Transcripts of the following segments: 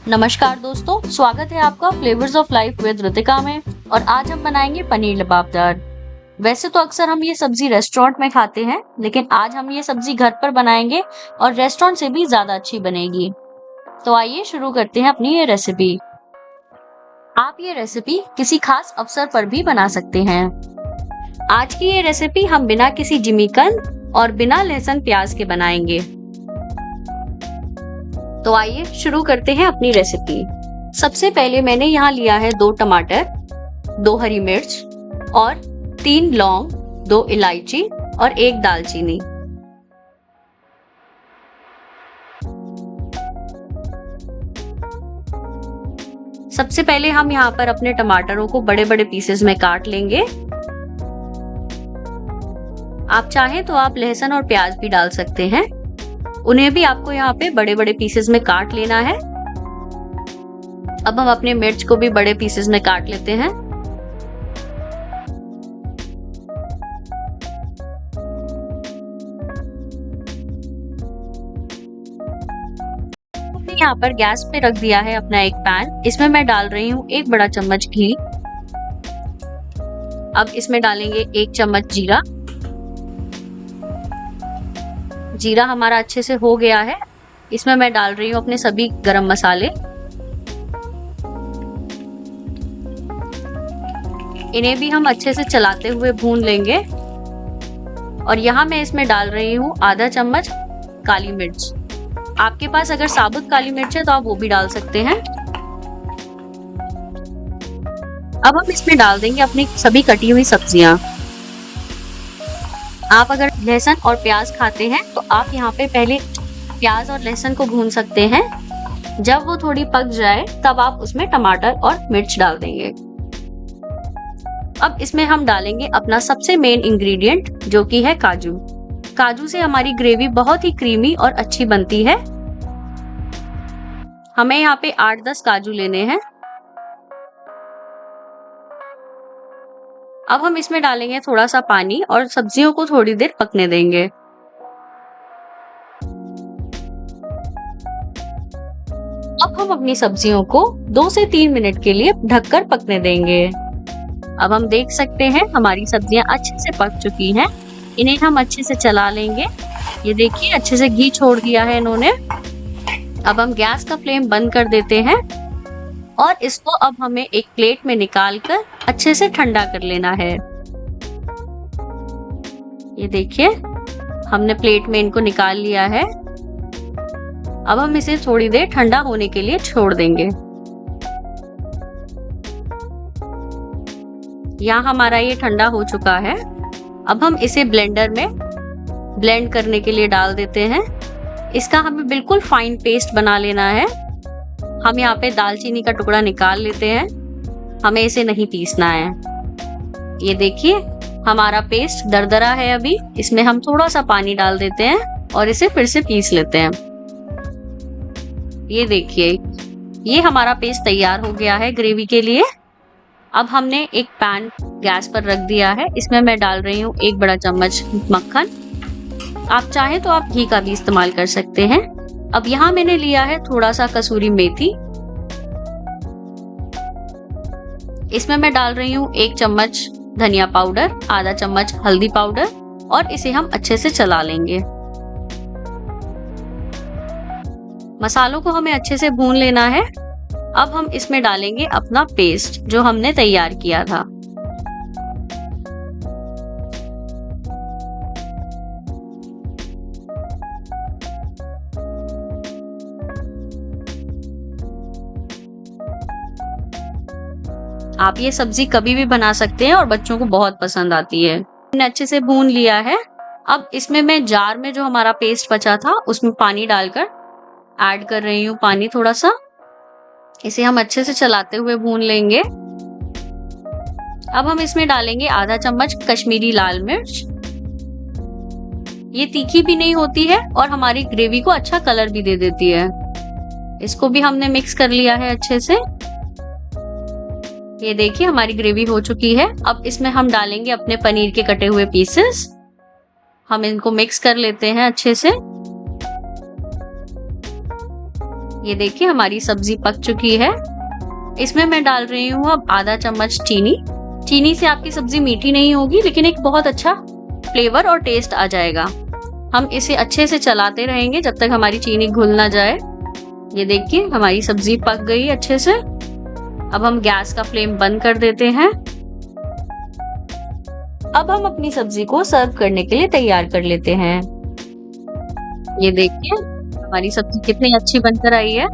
नमस्कार दोस्तों, स्वागत है आपका flavours of life with Ritika में। और आज हम बनाएंगे पनीर लबाबदार। वैसे तो अक्सर हम ये सब्जी रेस्टोरेंट में खाते हैं, लेकिन आज हम ये सब्जी घर पर बनाएंगे और रेस्टोरेंट से भी ज्यादा अच्छी बनेगी। तो आइए शुरू करते हैं अपनी ये रेसिपी। आप ये रेसिपी किसी खास अवसर पर भी बना सकते हैं। आज की ये रेसिपी हम बिना किसी जिमीकन और बिना लहसुन प्याज के बनाएंगे। तो आइए शुरू करते हैं अपनी रेसिपी। सबसे पहले मैंने यहाँ लिया है 2 टमाटर, 2 हरी मिर्च और 3 लौंग, 2 इलायची और 1 दालचीनी। सबसे पहले हम यहाँ पर अपने टमाटरों को बड़े बड़े पीसेस में काट लेंगे। आप चाहें तो आप लहसुन और प्याज भी डाल सकते हैं, उन्हें भी आपको यहाँ पे बड़े बड़े पीसेस में काट लेना है। अब हम अपने मिर्च को भी बड़े पीसेस में काट लेते हैं। यहाँ पर गैस पे रख दिया है अपना एक पैन। इसमें मैं डाल रही हूँ 1 बड़ा चम्मच घी। अब इसमें डालेंगे 1 चम्मच जीरा। जीरा हमारा अच्छे से हो गया है। इसमें मैं डाल रही हूँ अपने सभी गरम मसाले। इन्हें भी हम अच्छे से चलाते हुए भून लेंगे। और यहाँ मैं इसमें डाल रही हूँ आधा चम्मच काली मिर्च। आपके पास अगर साबुत काली मिर्च है तो आप वो भी डाल सकते हैं। अब हम इसमें डाल देंगे अपनी सभी कटी हुई सब्जियां। आप अगर लहसुन और प्याज खाते हैं तो आप यहाँ पे पहले प्याज और लहसुन को भून सकते हैं। जब वो थोड़ी पक जाए तब आप उसमें टमाटर और मिर्च डाल देंगे। अब इसमें हम डालेंगे अपना सबसे मेन इंग्रेडिएंट, जो कि है काजू। काजू से हमारी ग्रेवी बहुत ही क्रीमी और अच्छी बनती है। हमें यहाँ पे 8-10 काजू लेने हैं। अब हम इसमें डालेंगे थोड़ा सा पानी और सब्जियों को थोड़ी देर पकने देंगे। अब हम अपनी सब्जियों को 2 से 3 मिनट के लिए ढककर पकने देंगे। अब हम देख सकते हैं हमारी सब्जियां अच्छे से पक चुकी हैं। इन्हें हम अच्छे से चला लेंगे। ये देखिए अच्छे से घी छोड़ दिया है इन्होंने। अब हम गैस का फ्लेम बंद कर देते हैं और इसको अब हमें एक प्लेट में निकालकर अच्छे से ठंडा कर लेना है। ये देखिए हमने प्लेट में इनको निकाल लिया है। अब हम इसे थोड़ी देर ठंडा होने के लिए छोड़ देंगे। यहाँ हमारा ये ठंडा हो चुका है। अब हम इसे ब्लेंडर में ब्लेंड करने के लिए डाल देते हैं। इसका हमें बिल्कुल फाइन पेस्ट बना लेना है। हम यहाँ पे दालचीनी का टुकड़ा निकाल लेते हैं। हमें इसे नहीं पीसना है। ये देखिए हमारा पेस्ट दरदरा है। अभी इसमें हम थोड़ा सा पानी डाल देते हैं और इसे फिर से पीस लेते हैं। ये देखिए ये हमारा पेस्ट तैयार हो गया है ग्रेवी के लिए। अब हमने एक पैन गैस पर रख दिया है। इसमें मैं डाल रही हूँ 1 बड़ा चम्मच मक्खन। आप चाहें तो आप घी का भी इस्तेमाल कर सकते हैं। अब यहाँ मैंने लिया है थोड़ा सा कसूरी मेथी। इसमें मैं डाल रही हूँ 1 चम्मच धनिया पाउडर, आधा चम्मच हल्दी पाउडर और इसे हम अच्छे से चला लेंगे। मसालों को हमें अच्छे से भून लेना है। अब हम इसमें डालेंगे अपना पेस्ट जो हमने तैयार किया था। आप ये सब्जी कभी भी बना सकते हैं और बच्चों को बहुत पसंद आती है। मैंने अच्छे से भून लिया है। अब इसमें मैं जार में जो हमारा पेस्ट बचा था उसमें पानी डालकर ऐड कर रही हूँ। पानी थोड़ा सा, इसे हम अच्छे से चलाते हुए भून लेंगे। अब हम इसमें डालेंगे आधा चम्मच कश्मीरी लाल मिर्च। ये तीखी भी नहीं होती है और हमारी ग्रेवी को अच्छा कलर भी दे देती है। इसको भी हमने मिक्स कर लिया है अच्छे से। ये देखिए हमारी ग्रेवी हो चुकी है। अब इसमें हम डालेंगे अपने पनीर के कटे हुए पीसेस। हम इनको मिक्स कर लेते हैं अच्छे से। ये देखिए हमारी सब्जी पक चुकी है। इसमें मैं डाल रही हूँ अब आधा चम्मच चीनी। चीनी से आपकी सब्जी मीठी नहीं होगी, लेकिन एक बहुत अच्छा फ्लेवर और टेस्ट आ जाएगा। हम इसे अच्छे से चलाते रहेंगे जब तक हमारी चीनी घुल ना जाए। ये देखिए हमारी सब्जी पक गई अच्छे से। अब हम गैस का फ्लेम बंद कर देते हैं। अब हम अपनी सब्जी को सर्व करने के लिए तैयार कर लेते हैं। ये देखिए हमारी सब्जी कितनी अच्छी बनकर आई है।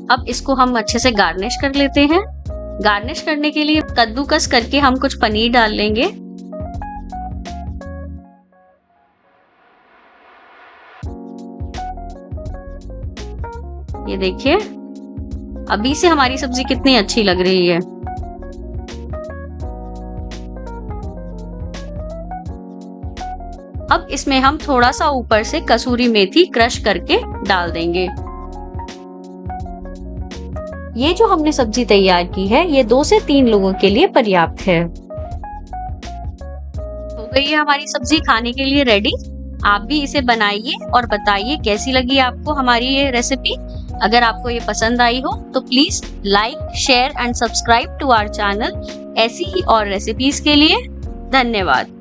अब इसको हम अच्छे से गार्निश कर लेते हैं। गार्निश करने के लिए कद्दूकस करके हम कुछ पनीर डाल लेंगे। ये देखिए अभी से हमारी सब्जी कितनी अच्छी लग रही है। अब इसमें हम थोड़ा सा ऊपर से कसूरी मेथी क्रश करके डाल देंगे। ये जो हमने सब्जी तैयार की है ये 2 से 3 लोगों के लिए पर्याप्त है। हो गई है हमारी सब्जी खाने के लिए रेडी। आप भी इसे बनाइए और बताइए कैसी लगी आपको हमारी ये रेसिपी। अगर आपको ये पसंद आई हो तो please like, share and subscribe to our channel ऐसी ही और रेसिपीज के लिए। धन्यवाद।